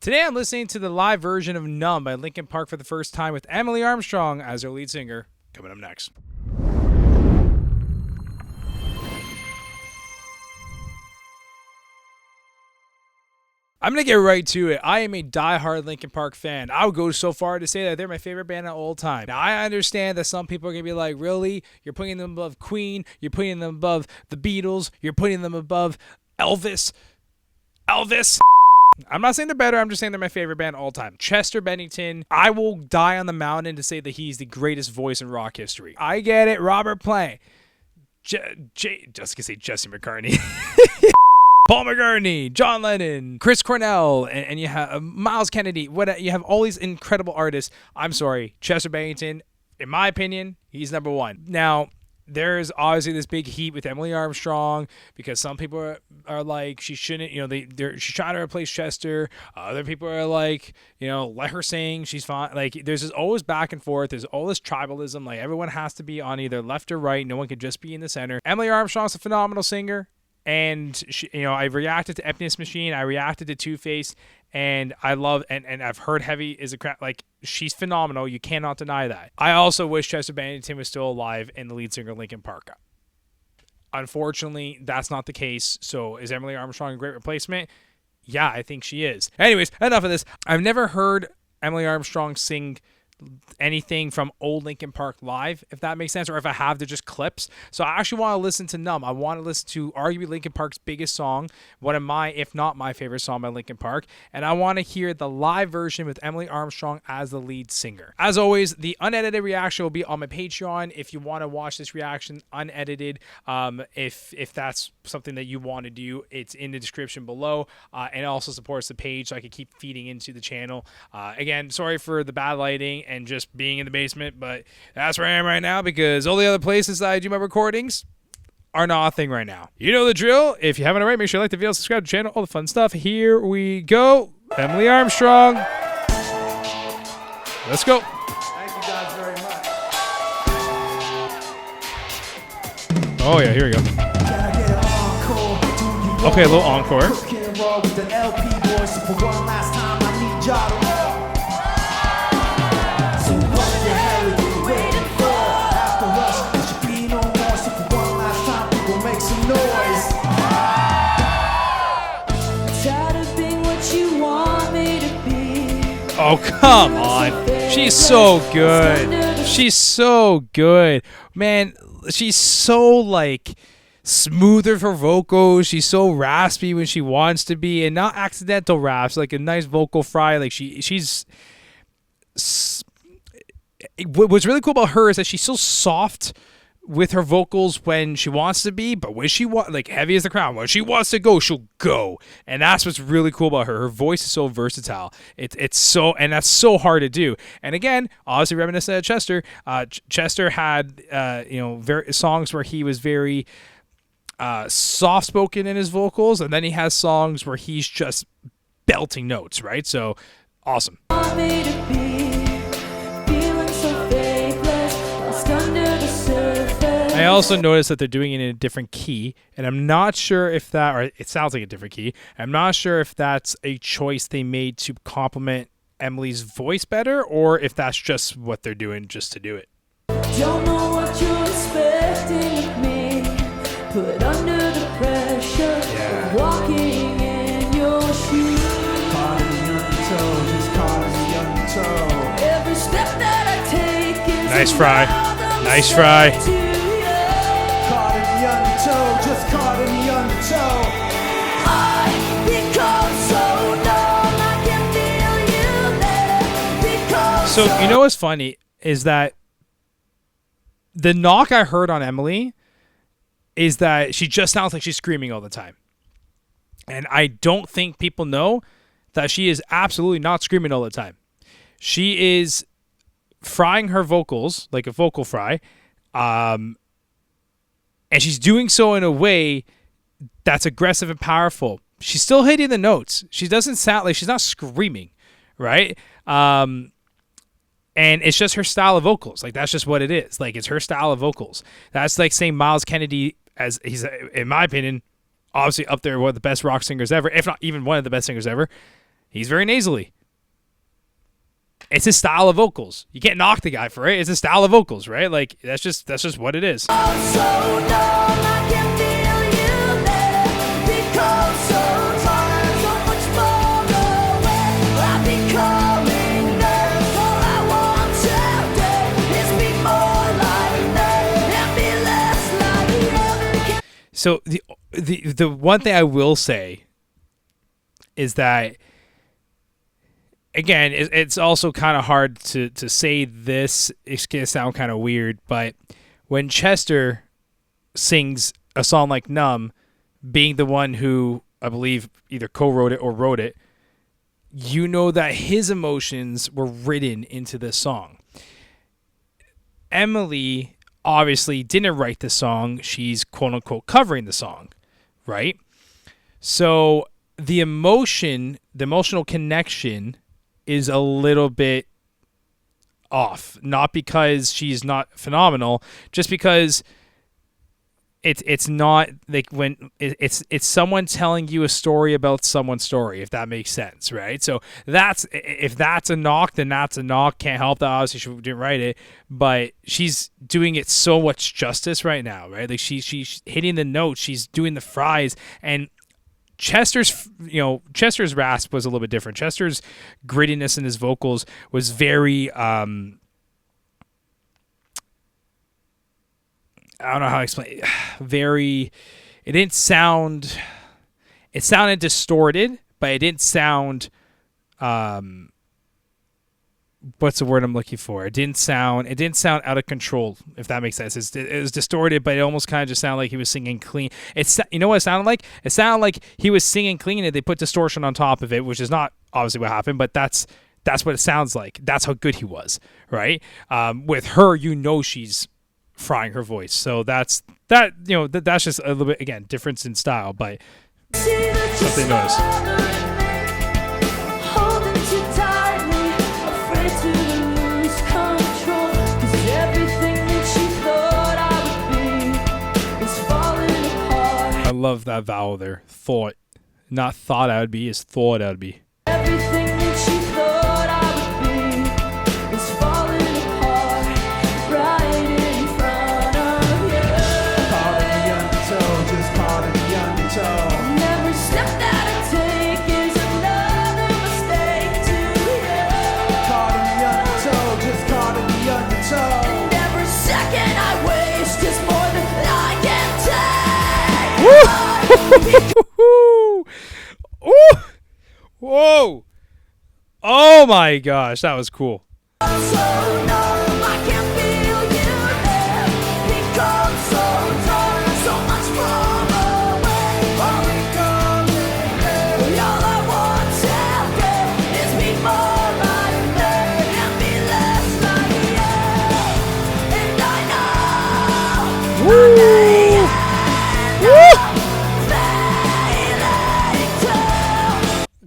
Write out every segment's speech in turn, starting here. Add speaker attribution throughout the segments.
Speaker 1: Today I'm listening to the live version of Numb by Linkin Park for the first time with Emily Armstrong as their lead singer. Coming up next. I'm going to get right to it. I am a diehard Linkin Park fan. I would go so far to say that they're my favorite band of all time. Now, I understand that some people are going to be like, really? You're putting them above Queen? You're putting them above the Beatles? You're putting them above Elvis? I'm not saying they're better. I'm just saying they're my favorite band of all time. Chester Bennington, I will die on the mountain to say that he's the greatest voice in rock history. I get it. Robert Plant. Just gonna say Jesse McCartney. Paul McCartney, John Lennon, Chris Cornell, and you have Miles Kennedy. You have all these incredible artists. I'm sorry, Chester Bennington, in my opinion, he's number one. Now, there's obviously this big heat with Emily Armstrong because some people are like, she shouldn't, she's trying to replace Chester. Other people are like, let her sing. She's fine. Like, there's this always back and forth. There's all this tribalism. Like, everyone has to be on either left or right. No one can just be in the center. Emily Armstrong's a phenomenal singer. And she, I reacted to Emptiness Machine. I reacted to Two-Face, and I love and I've heard Heavy is a crap. Like, she's phenomenal. You cannot deny that. I also wish Chester Bennington was still alive and the lead singer of Linkin Park. Unfortunately, that's not the case. So, is Emily Armstrong a great replacement? Yeah, I think she is. Anyways, enough of this. I've never heard Emily Armstrong sing anything from old Linkin Park live, if that makes sense, or if I have, they're just clips. So I actually want to listen to Numb. I want to listen to arguably Linkin Park's biggest song, one of my, if not my favorite song by Linkin Park, and I want to hear the live version with Emily Armstrong as the lead singer. As always, the unedited reaction will be on my Patreon if you want to watch this reaction unedited. If that's something that you want to do, it's in the description below, and it also supports the page so I can keep feeding into the channel. Again, sorry for the bad lighting and just being in the basement, but that's where I am right now because all the other places that I do my recordings are not a thing right now. You know the drill. If you haven't already, make sure you like the video, subscribe to the channel, all the fun stuff. Here we go. Emily Armstrong. Let's go.
Speaker 2: Thank you guys very much.
Speaker 1: Oh yeah, here we go. Okay, a little encore. Oh, come on. She's so good. She's so good. Man, she's so, smooth with her vocals. She's so raspy when she wants to be, and not accidental raps, like a nice vocal fry. Like, she's... What's really cool about her is that she's so soft with her vocals when she wants to be, but when she heavy as the crown, when she wants to go, she'll go. And that's what's really cool about her. Her voice is so versatile. It's so, and that's so hard to do. And again, obviously reminiscent of Chester. Chester had songs where he was very soft spoken in his vocals, and then he has songs where he's just belting notes, right? So awesome. I also noticed that they're doing it in a different key, and I'm not sure if that, or it sounds like a different key. I'm not sure if that's a choice they made to complement Emily's voice better, or if that's just what they're doing just to do it. Don't know what you're expecting of me, put under the pressure of walking in your shoes. Caught in the undertow, just caught in the undertow. Every step that I take is nice fry. Nice fry. Just caught in the undertow. I become so numb, I can feel you there. So you know what's funny is that the knock I heard on Emily is that she just sounds like she's screaming all the time. And I don't think people know that she is absolutely not screaming all the time. She is frying her vocals like a vocal fry. And she's doing so in a way that's aggressive and powerful. She's still hitting the notes. She doesn't sound like she's not screaming, right? And it's just her style of vocals. Like, that's just what it is. Like, it's her style of vocals. That's like saying Miles Kennedy, as he's, in my opinion, obviously up there, one of the best rock singers ever, if not even one of the best singers ever. He's very nasally. It's his style of vocals. You can't knock the guy for it. It's his style of vocals, right? Like that's just what it is. So the one thing I will say is that, again, it's also kind of hard to say this. It's going to sound kind of weird, but when Chester sings a song like Numb, being the one who I believe either co-wrote it or wrote it, you know that his emotions were written into this song. Emily obviously didn't write the song. She's quote unquote covering the song, right? So the emotional connection is a little bit off. Not because she's not phenomenal, just because it's not like when it's someone telling you a story about someone's story, if that makes sense, right? So if that's a knock, then that's a knock. Can't help that. Obviously, she didn't write it, but she's doing it so much justice right now, right? Like she's hitting the notes, she's doing the fries, and Chester's rasp was a little bit different. Chester's grittiness in his vocals was very I don't know how to explain it. It sounded distorted, but it didn't sound, what's the word I'm looking for? It didn't sound out of control, if that makes sense. It was distorted, but it almost kind of just sounded like he was singing clean. You know what it sounded like? It sounded like he was singing clean and they put distortion on top of it, which is not obviously what happened, but that's what it sounds like. That's how good he was, right? With her, she's frying her voice. So that's just a little bit, again, difference in style, but something notice. I love that vowel there. Thought. Not thought I would be, is thought I would be. Everything that she thought I would be is falling apart right in front of you. Caught in the undertow, just caught in the undertow. And every step that I take is another mistake to you. Caught in the undertow, just caught in the undertow. And every second I waste is more than I can take. Woo! Ooh! Whoa! Oh my gosh, that was cool.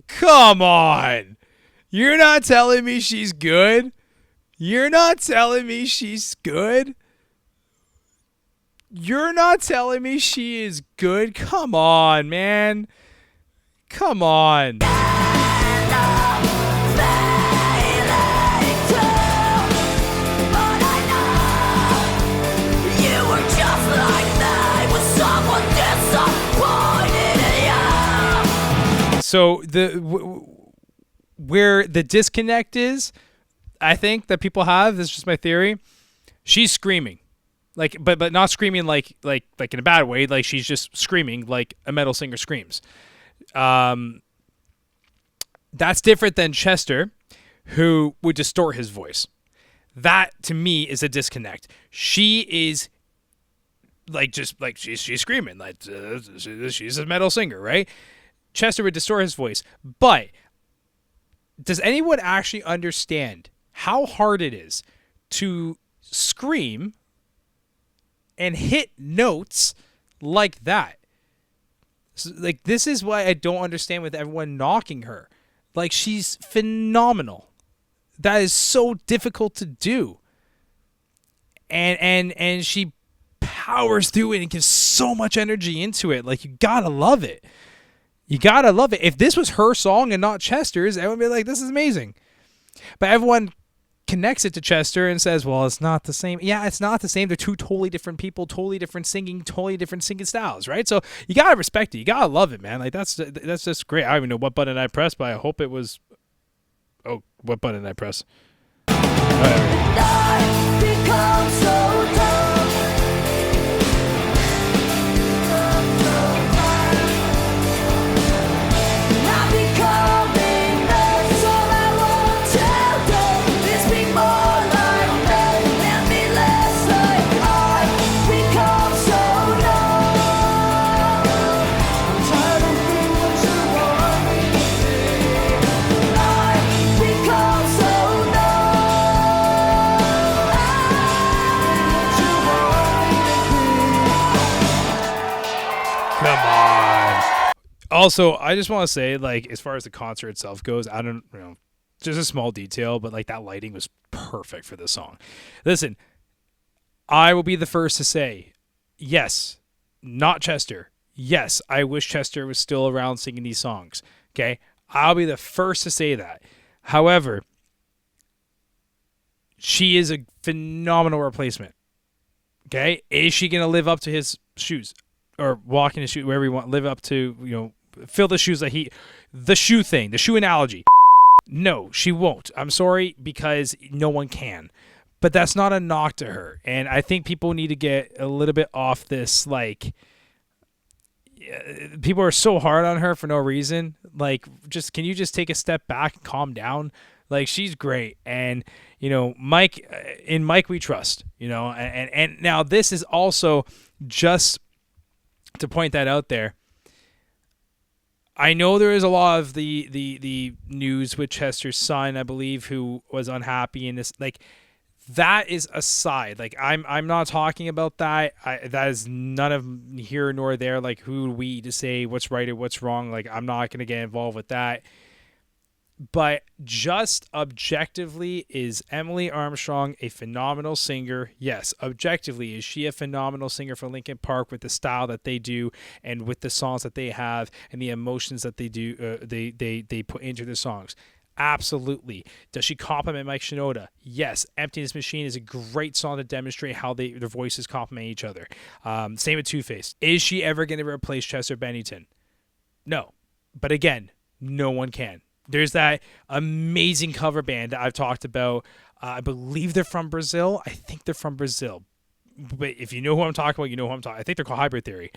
Speaker 1: Come on. You're not telling me she's good? You're not telling me she's good? You're not telling me she is good? Come on, man. Come on. So where the disconnect is, I think that people have, this is just my theory, she's screaming, like, but not screaming like in a bad way. Like she's just screaming like a metal singer screams. That's different than Chester, who would distort his voice. That to me is a disconnect. She is like just like she's screaming like she's a metal singer, right? Chester would distort his voice, but does anyone actually understand how hard it is to scream and hit notes like that? So, like, this is why I don't understand with everyone knocking her. Like, she's phenomenal. That is so difficult to do. And she powers through it and gives so much energy into it. Like, you gotta love it. You gotta love it. If this was her song and not Chester's, I would be like, this is amazing. But everyone connects it to Chester and says, well, it's not the same. Yeah, it's not the same. They're two totally different people, totally different singing styles, right? So you gotta respect it. You gotta love it, man. Like that's just great. I don't even know what button I pressed, but I hope it was. Oh, what button did I press? Come on. Also, I just want to say, like, as far as the concert itself goes, I don't, just a small detail, but like that lighting was perfect for this song. Listen, I will be the first to say, yes, not Chester. Yes, I wish Chester was still around singing these songs. Okay, I'll be the first to say that. However, she is a phenomenal replacement. Okay, is she gonna live up to his shoes? Or walk in his shoe, wherever you want, live up to, fill the shoes that the shoe thing, the shoe analogy. No, she won't. I'm sorry, because no one can. But that's not a knock to her. And I think people need to get a little bit off this, like, people are so hard on her for no reason. Like, can you just take a step back and calm down? Like, she's great. And, Mike we trust, and now this is also just to point that out there. I know there is a lot of the news with Chester's son, I believe, who was unhappy in this. Like, that is aside. Like, I'm not talking about that. That is none of here nor there. Like, who are we to say what's right or what's wrong? Like, I'm not going to get involved with that. But just objectively, is Emily Armstrong a phenomenal singer? Yes. Objectively, is she a phenomenal singer for Linkin Park with the style that they do and with the songs that they have and the emotions that they do, they put into the songs? Absolutely. Does she compliment Mike Shinoda? Yes. Emptiness Machine is a great song to demonstrate how their voices complement each other. Same with Two-Face. Is she ever going to replace Chester Bennington? No. But again, no one can. There's that amazing cover band that I've talked about. I believe they're from Brazil. I think they're from Brazil. But if you know who I'm talking about, you know who I'm talking about. I think they're called Hybrid Theory.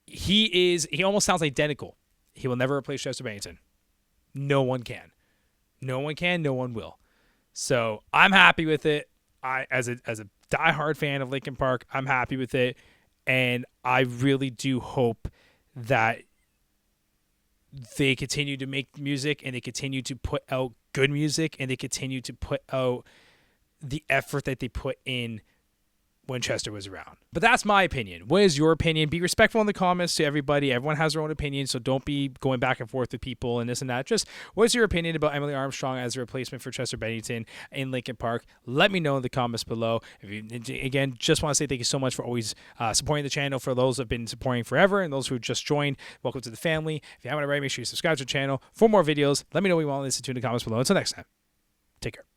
Speaker 1: He almost sounds identical. He will never replace Chester Bennington. No one can. No one can. No one will. So I'm happy with it. As a diehard fan of Linkin Park, I'm happy with it. And I really do hope that they continue to make music and they continue to put out good music and they continue to put out the effort that they put in when Chester was around. But that's my opinion. What is your opinion? Be respectful in the comments to everybody. Everyone has their own opinion, so don't be going back and forth with people and this and that. Just what's your opinion about Emily Armstrong as a replacement for Chester Bennington in Linkin Park? Let me know in the comments below. Again, just want to say thank you so much for always supporting the channel. For those who have been supporting forever and those who just joined, welcome to the family. If you haven't already, make sure you subscribe to the channel for more videos. Let me know what you want to listen to in the comments below. Until next time, take care.